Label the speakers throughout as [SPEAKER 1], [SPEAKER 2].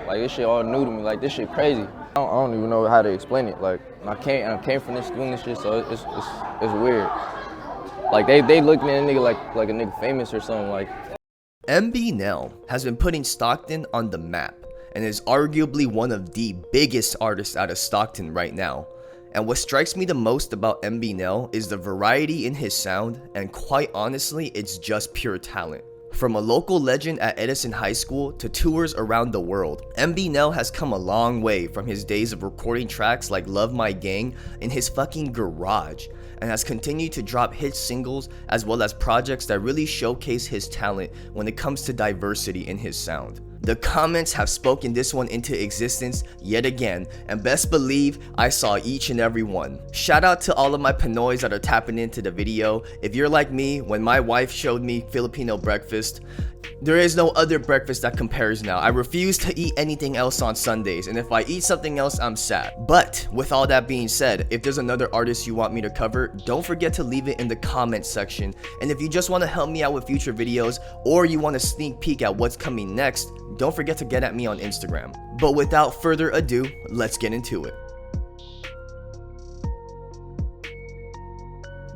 [SPEAKER 1] Like this shit all new to me. Like this shit crazy. I don't even know how to explain it. Like I came from this doing this shit, so it's weird. Like they looking at a nigga like a nigga famous or something. Like
[SPEAKER 2] MBNell has been putting Stockton on the map and is arguably one of the biggest artists out of Stockton right now. And what strikes me the most about MBNell is the variety in his sound, and quite honestly, it's just pure talent. From a local legend at Edison High School to tours around the world, MBNell has come a long way from his days of recording tracks like Love My Gang in his fucking garage, and has continued to drop hit singles as well as projects that really showcase his talent when it comes to diversity in his sound. The comments have spoken this one into existence yet again, and best believe I saw each and every one. Shout out to all of my Pinoys that are tapping into the video. If you're like me, when my wife showed me Filipino breakfast, there is no other breakfast that compares now. I refuse to eat anything else on Sundays, and if I eat something else, I'm sad. But with all that being said, if there's another artist you want me to cover, don't forget to leave it in the comments section. And if you just want to help me out with future videos, or you want a sneak peek at what's coming next, don't forget to get at me on Instagram. But without further ado, let's get into it.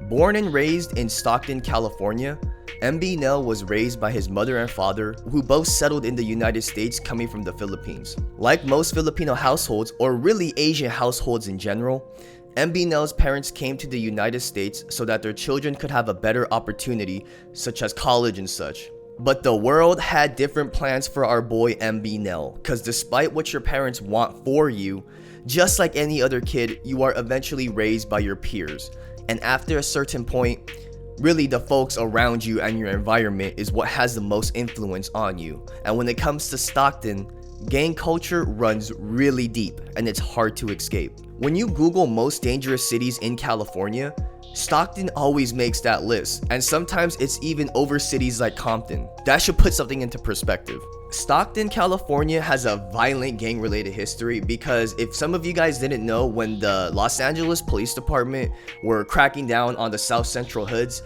[SPEAKER 2] Born and raised in Stockton, California, MBNell was raised by his mother and father, who both settled in the United States coming from the Philippines. Like most Filipino households, or really Asian households in general, MBNell's parents came to the United States so that their children could have a better opportunity, such as college and such. But the world had different plans for our boy MBNell, cause despite what your parents want for you, just like any other kid, you are eventually raised by your peers. And after a certain point, really the folks around you and your environment is what has the most influence on you. And when it comes to Stockton, gang culture runs really deep and it's hard to escape. When you Google most dangerous cities in California, Stockton always makes that list, and sometimes it's even over cities like Compton. That should put something into perspective. Stockton, California has a violent gang-related history because if some of you guys didn't know, when the Los Angeles Police Department were cracking down on the South Central hoods,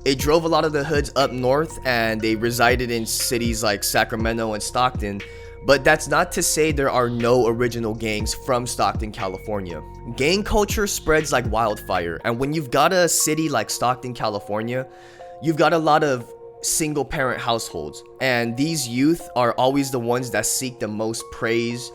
[SPEAKER 2] it drove a lot of the hoods up north and they resided in cities like Sacramento and Stockton. But that's not to say there are no original gangs from Stockton, California. Gang culture spreads like wildfire, and when you've got a city like Stockton, California, you've got a lot of single parent households, and these youth are always the ones that seek the most praise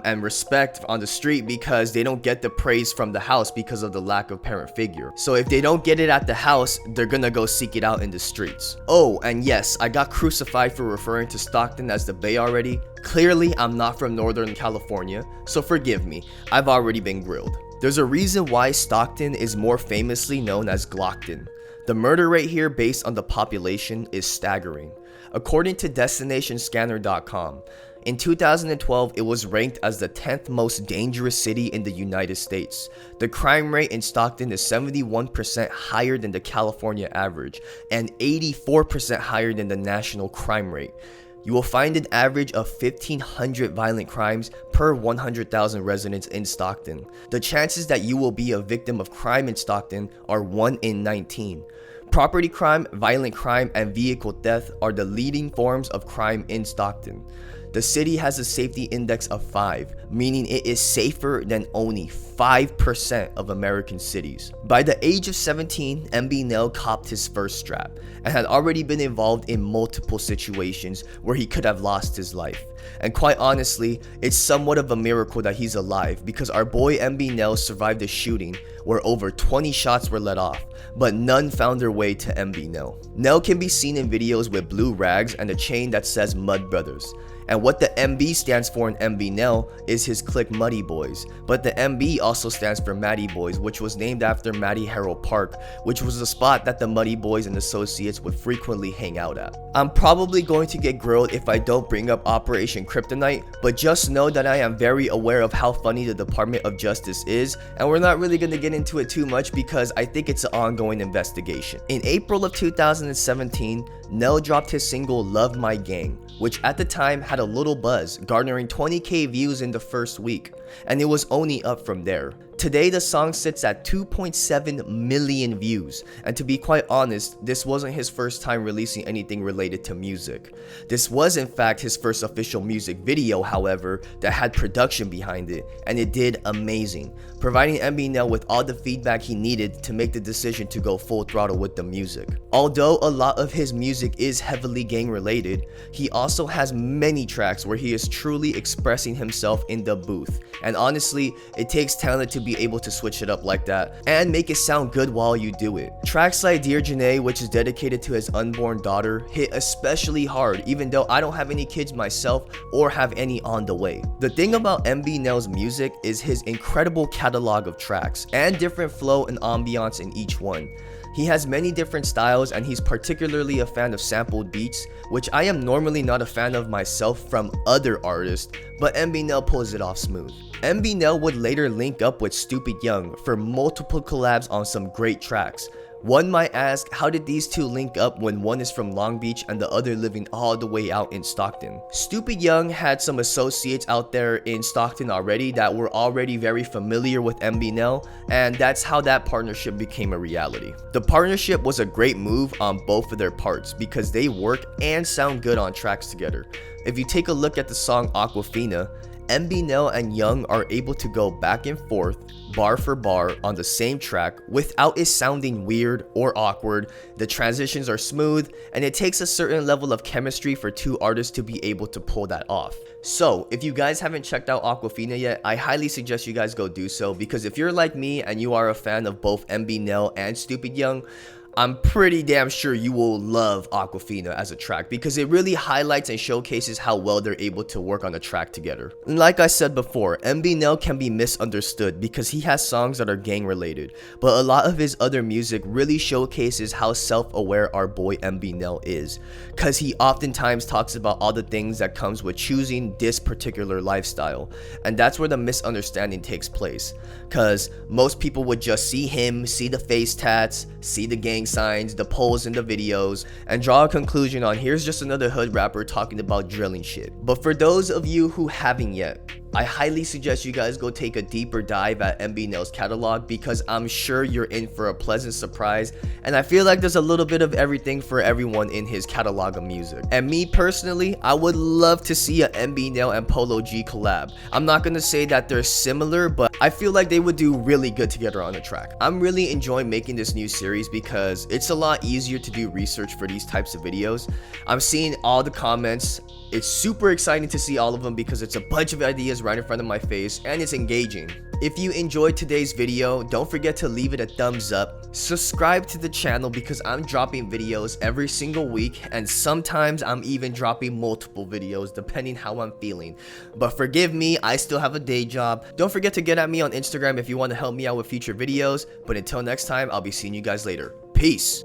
[SPEAKER 2] and respect on the street because they don't get the praise from the house because of the lack of parent figure. So if they don't get it at the house, they're gonna go seek it out in the streets. Oh, and yes, I got crucified for referring to Stockton as the Bay already. Clearly, I'm not from Northern California, so forgive me, I've already been grilled. There's a reason why Stockton is more famously known as Glockton. The murder rate here based on the population is staggering. According to DestinationScanner.com, in 2012, it was ranked as the 10th most dangerous city in the United States. The crime rate in Stockton is 71% higher than the California average and 84% higher than the national crime rate. You will find an average of 1,500 violent crimes per 100,000 residents in Stockton. The chances that you will be a victim of crime in Stockton are 1 in 19. Property crime, violent crime, and vehicle theft are the leading forms of crime in Stockton. The city has a safety index of 5, meaning it is safer than only 5% of American cities. By the age of 17, MBNell copped his first strap and had already been involved in multiple situations where he could have lost his life. And quite honestly, it's somewhat of a miracle that he's alive because our boy MBNell survived a shooting where over 20 shots were let off, but none found their way to MBNell. Nell can be seen in videos with blue rags and a chain that says Mud Brothers. And what the MB stands for in MBNell is his clique Muddy Boys, but the MB also stands for Matty Boys, which was named after Matty Harold Park, which was the spot that the Muddy Boys and associates would frequently hang out at. I'm probably going to get grilled if I don't bring up Operation Kryptonite, but just know that I am very aware of how funny the Department of Justice is, and we're not really going to get into it too much because I think it's an ongoing investigation. In April of 2017, Nell dropped his single Love My Gang, which at the time had had a little buzz, garnering 20k views in the first week, and it was only up from there. Today, the song sits at 2.7 million views, and to be quite honest, this wasn't his first time releasing anything related to music. This was in fact his first official music video, however, that had production behind it, and it did amazing, providing Mbnel with all the feedback he needed to make the decision to go full throttle with the music. Although a lot of his music is heavily gang related, he also has many tracks where he is truly expressing himself in the booth, and honestly, it takes talent to be able to switch it up like that and make it sound good while you do it. Tracks like Dear Janae, which is dedicated to his unborn daughter, hit especially hard, even though I don't have any kids myself or have any on the way. The thing about Mbnel's music is his incredible catalog of tracks and different flow and ambiance in each one. He has many different styles, and he's particularly a fan of sampled beats, which I am normally not a fan of myself from other artists, but Mbnel pulls it off smooth. Mbnel would later link up with Stupid Young for multiple collabs on some great tracks. One might ask, how did these two link up when one is from Long Beach and the other living all the way out in Stockton? Stupid Young had some associates out there in Stockton already that were already very familiar with Mbnel, and that's how that partnership became a reality. The partnership was a great move on both of their parts because they work and sound good on tracks together. If you take a look at the song Aquafina, Mbnel and Young are able to go back and forth, bar for bar, on the same track without it sounding weird or awkward. The transitions are smooth, and it takes a certain level of chemistry for two artists to be able to pull that off. So, if you guys haven't checked out Aquafina yet, I highly suggest you guys go do so, because if you're like me and you are a fan of both Mbnel and Stupid Young, I'm pretty damn sure you will love Aquafina as a track because it really highlights and showcases how well they're able to work on a track together. And like I said before, Mbnel can be misunderstood because he has songs that are gang related, but a lot of his other music really showcases how self-aware our boy Mbnel is, because he oftentimes talks about all the things that comes with choosing this particular lifestyle, and that's where the misunderstanding takes place, because most people would just see him, see the face tats, see the gang signs, the polls in the videos, and draw a conclusion on here's just another hood rapper talking about drilling shit. But for those of you who haven't yet, I highly suggest you guys go take a deeper dive at Mbnel's catalog because I'm sure you're in for a pleasant surprise, and I feel like there's a little bit of everything for everyone in his catalog of music. And me personally, I would love to see a Mbnel and Polo G collab. I'm not gonna say that they're similar, but I feel like they would do really good together on a track. I'm really enjoying making this new series because it's a lot easier to do research for these types of videos. I'm seeing all the comments. It's super exciting to see all of them because it's a bunch of ideas right in front of my face and it's engaging. If you enjoyed today's video, don't forget to leave it a thumbs up. Subscribe to the channel because I'm dropping videos every single week, and sometimes I'm even dropping multiple videos depending how I'm feeling. But forgive me, I still have a day job. Don't forget to get at me on Instagram if you want to help me out with future videos. But until next time, I'll be seeing you guys later. Peace.